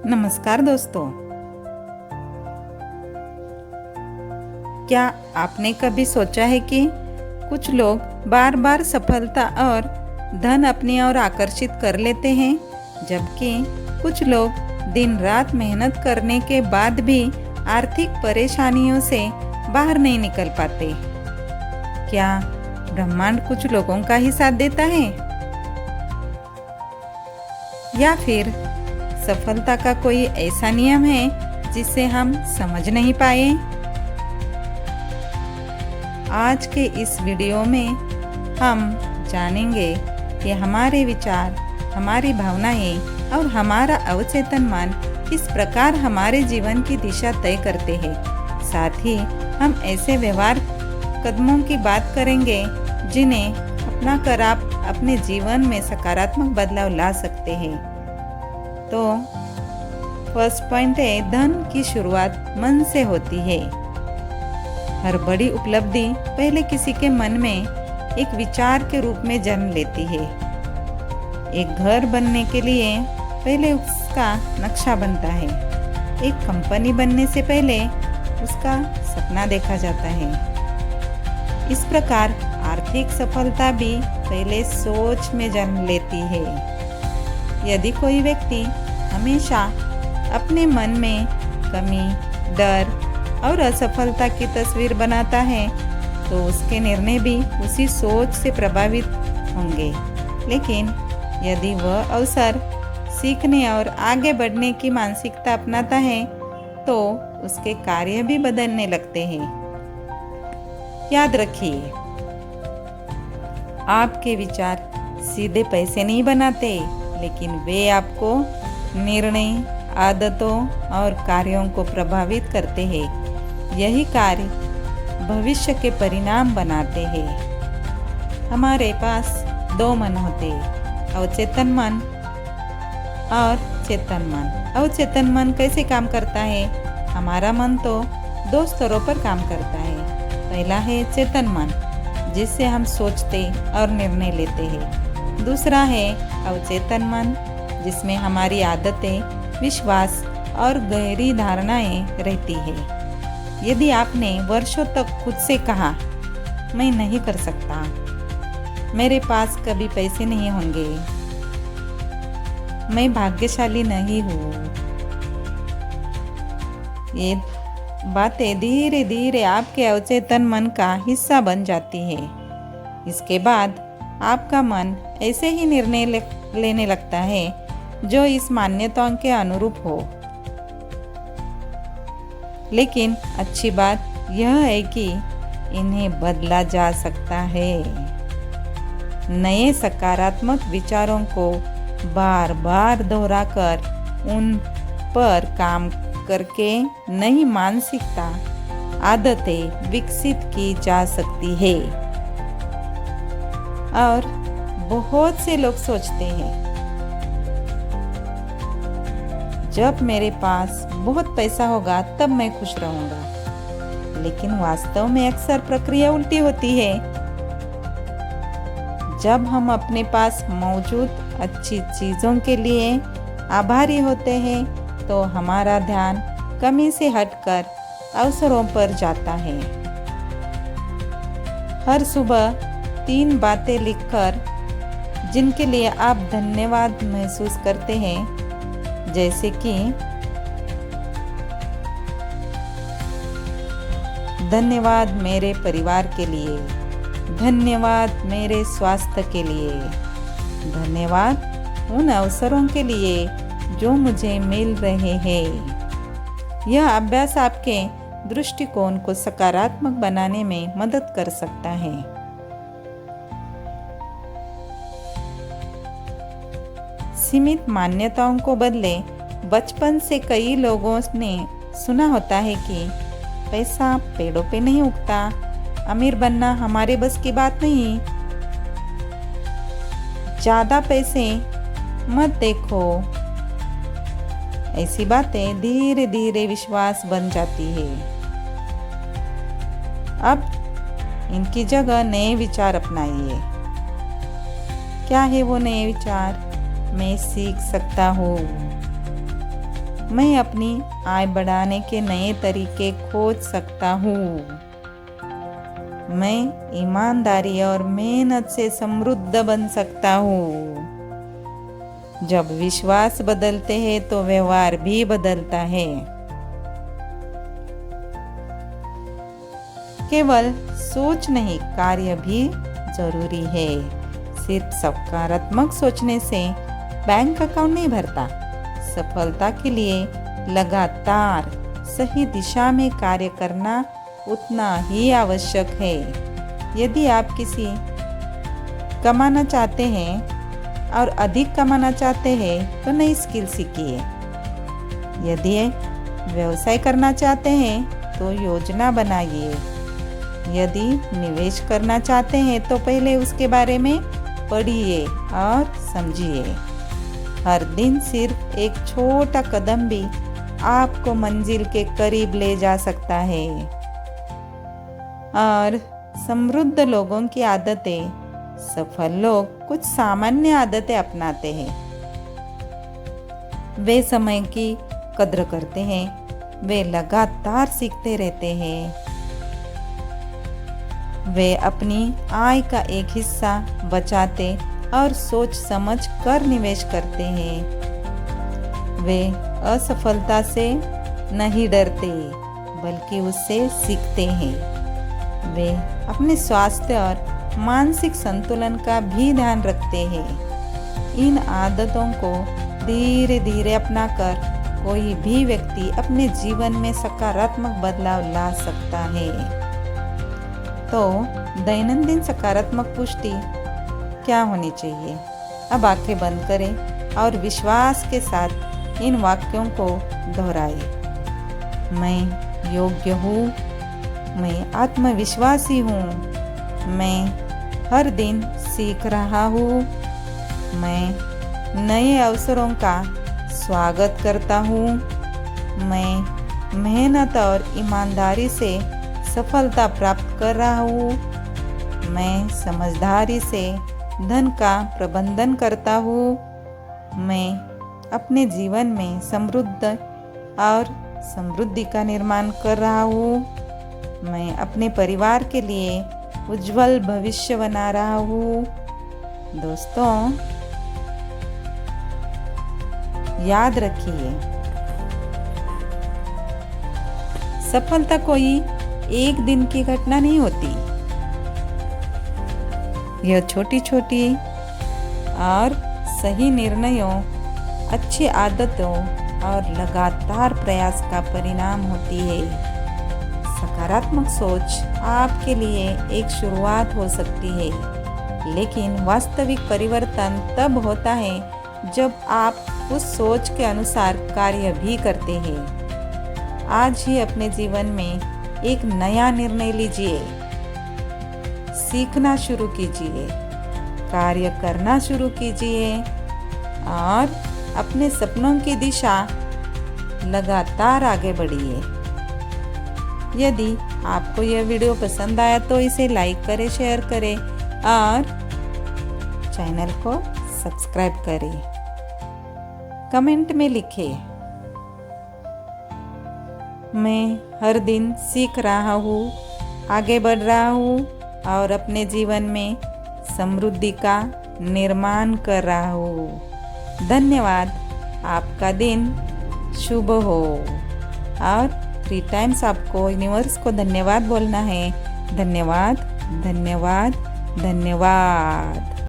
नमस्कार दोस्तों। क्या आपने कभी सोचा है कि कुछ लोग बार बार सफलता और धन अपनी ओर आकर्षित कर लेते हैं, जबकि कुछ लोग दिन रात मेहनत करने के बाद भी आर्थिक परेशानियों से बाहर नहीं निकल पाते? क्या ब्रह्मांड कुछ लोगों का ही साथ देता है, या फिर सफलता का कोई ऐसा नियम है जिसे हम समझ नहीं पाए? आज के इस वीडियो में हम जानेंगे कि हमारे विचार, हमारी भावनाएं और हमारा अवचेतन मन किस प्रकार हमारे जीवन की दिशा तय करते हैं। साथ ही हम ऐसे व्यवहार कदमों की बात करेंगे जिन्हें अपनाकर आप अपने जीवन में सकारात्मक बदलाव ला सकते हैं। तो फर्स्ट पॉइंट है, धन की शुरुआत मन से होती है। हर बड़ी उपलब्धि पहले किसी के मन में एक विचार के रूप में जन्म लेती है। एक घर बनने के लिए पहले उसका नक्शा बनता है। एक कंपनी बनने से पहले उसका सपना देखा जाता है। इस प्रकार आर्थिक सफलता भी पहले सोच में जन्म लेती है। यदि कोई व्यक्ति हमेशा अपने मन में कमी, डर और असफलता की तस्वीर बनाता है, तो उसके निर्णय भी उसी सोच से प्रभावित होंगे। लेकिन यदि वह अवसर, सीखने और आगे बढ़ने की मानसिकता अपनाता है, तो उसके कार्य भी बदलने लगते हैं। याद रखिए, आपके विचार सीधे पैसे नहीं बनाते, लेकिन वे आपको निर्णय, आदतों और कार्यों को प्रभावित करते हैं। यही कार्य भविष्य के परिणाम बनाते हैं। हमारे पास दो मन होते हैं, अवचेतन मन और चेतन मन। अवचेतन मन कैसे काम करता है? हमारा मन तो दो स्तरों पर काम करता है। पहला है चेतन मन, जिससे हम सोचते और निर्णय लेते हैं। दूसरा है अवचेतन मन, जिसमें हमारी आदतें, विश्वास और गहरी धारणाएं रहती है। यदि आपने वर्षों तक खुद से कहा, मैं नहीं कर सकता, मेरे पास कभी पैसे नहीं होंगे, मैं भाग्यशाली नहीं हूँ, ये बातें धीरे धीरे आपके अवचेतन मन का हिस्सा बन जाती है। इसके बाद आपका मन ऐसे ही निर्णय लेने लगता है जो इस मान्यताओं के अनुरूप हो। लेकिन अच्छी बात यह है कि इन्हें बदला जा सकता है। नए सकारात्मक विचारों को बार बार दोहराकर उन पर काम करके नई मानसिकता, आदतें विकसित की जा सकती है। और बहुत से लोग सोचते हैं, जब मेरे पास बहुत पैसा होगा तब मैं खुश रहूंगा। लेकिन वास्तव में अक्सर प्रक्रिया उल्टी होती है। जब हम अपने पास मौजूद अच्छी चीजों के लिए आभारी होते हैं, तो हमारा ध्यान कमी से हटकर अवसरों पर जाता है। हर सुबह 3 बातें लिखकर जिनके लिए आप धन्यवाद महसूस करते हैं, जैसे कि धन्यवाद मेरे परिवार के लिए, धन्यवाद मेरे स्वास्थ्य के लिए, धन्यवाद उन अवसरों के लिए जो मुझे मिल रहे हैं। यह अभ्यास आपके दृष्टिकोण को सकारात्मक बनाने में मदद कर सकता है। सीमित मान्यताओं को बदले। बचपन से कई लोगों ने सुना होता है कि पैसा पेड़ों पे नहीं उगता, अमीर बनना हमारे बस की बात नहीं, ज्यादा पैसे मत देखो। ऐसी बातें धीरे धीरे विश्वास बन जाती है। अब इनकी जगह नए विचार अपनाइए। क्या है वो नए विचार? मैं सीख सकता हूँ, मैं अपनी आय बढ़ाने के नए तरीके खोज सकता हूँ। मैं ईमानदारी और मेहनत से समृद्ध बन सकता हूँ। जब विश्वास बदलते हैं तो व्यवहार भी बदलता है। केवल सोच नहीं, कार्य भी जरूरी है। सिर्फ सकारात्मक सोचने से बैंक अकाउंट नहीं भरता। सफलता के लिए लगातार सही दिशा में कार्य करना उतना ही आवश्यक है। यदि आप किसी कमाना चाहते हैं और अधिक कमाना चाहते हैं तो नई स्किल सीखिए। यदि व्यवसाय करना चाहते हैं तो योजना बनाइए। यदि निवेश करना चाहते हैं तो पहले उसके बारे में पढ़िए और समझिए। हर दिन सिर्फ एक छोटा कदम भी आपको मंजिल के करीब ले जा सकता है। और समृद्ध लोगों की आदतें, सफल लोग कुछ सामान्य आदतें अपनाते हैं। वे समय की कद्र करते हैं। वे लगातार सीखते रहते हैं। वे अपनी आय का एक हिस्सा बचाते और सोच समझ कर निवेश करते हैं। वे असफलता से नहीं डरते बल्कि उससे सीखते हैं। वे अपने स्वास्थ्य और मानसिक संतुलन का भी ध्यान रखते हैं। इन आदतों को धीरे धीरे अपनाकर कोई भी व्यक्ति अपने जीवन में सकारात्मक बदलाव ला सकता है। तो दैनंदिन सकारात्मक पुष्टि क्या होनी चाहिए? अब आंखें बंद करें और विश्वास के साथ इन वाक्यों को दोहराएं। मैं योग्य हूँ। मैं आत्मविश्वासी हूँ। मैं हर दिन सीख रहा हूँ। मैं नए अवसरों का स्वागत करता हूँ। मैं मेहनत और ईमानदारी से सफलता प्राप्त कर रहा हूँ। मैं समझदारी से धन का प्रबंधन करता हूँ। मैं अपने जीवन में समृद्ध और समृद्धि का निर्माण कर रहा हूँ। मैं अपने परिवार के लिए उज्जवल भविष्य बना रहा हूँ। दोस्तों, याद रखिए, सफलता कोई एक दिन की घटना नहीं होती। यह छोटी छोटी और सही निर्णयों, अच्छी आदतों और लगातार प्रयास का परिणाम होती है। सकारात्मक सोच आपके लिए एक शुरुआत हो सकती है, लेकिन वास्तविक परिवर्तन तब होता है जब आप उस सोच के अनुसार कार्य भी करते हैं। आज ही अपने जीवन में एक नया निर्णय लीजिए। सीखना शुरू कीजिए, कार्य करना शुरू कीजिए और अपने सपनों की दिशा लगातार आगे बढ़िए। यदि आपको यह वीडियो पसंद आया तो इसे लाइक करें, शेयर करें और चैनल को सब्सक्राइब करें। कमेंट में लिखें, मैं हर दिन सीख रहा हूँ, आगे बढ़ रहा हूँ और अपने जीवन में समृद्धि का निर्माण कर रहा हूँ। धन्यवाद। आपका दिन शुभ हो। और 3 टाइम्स आपको यूनिवर्स को धन्यवाद बोलना है। धन्यवाद, धन्यवाद, धन्यवाद।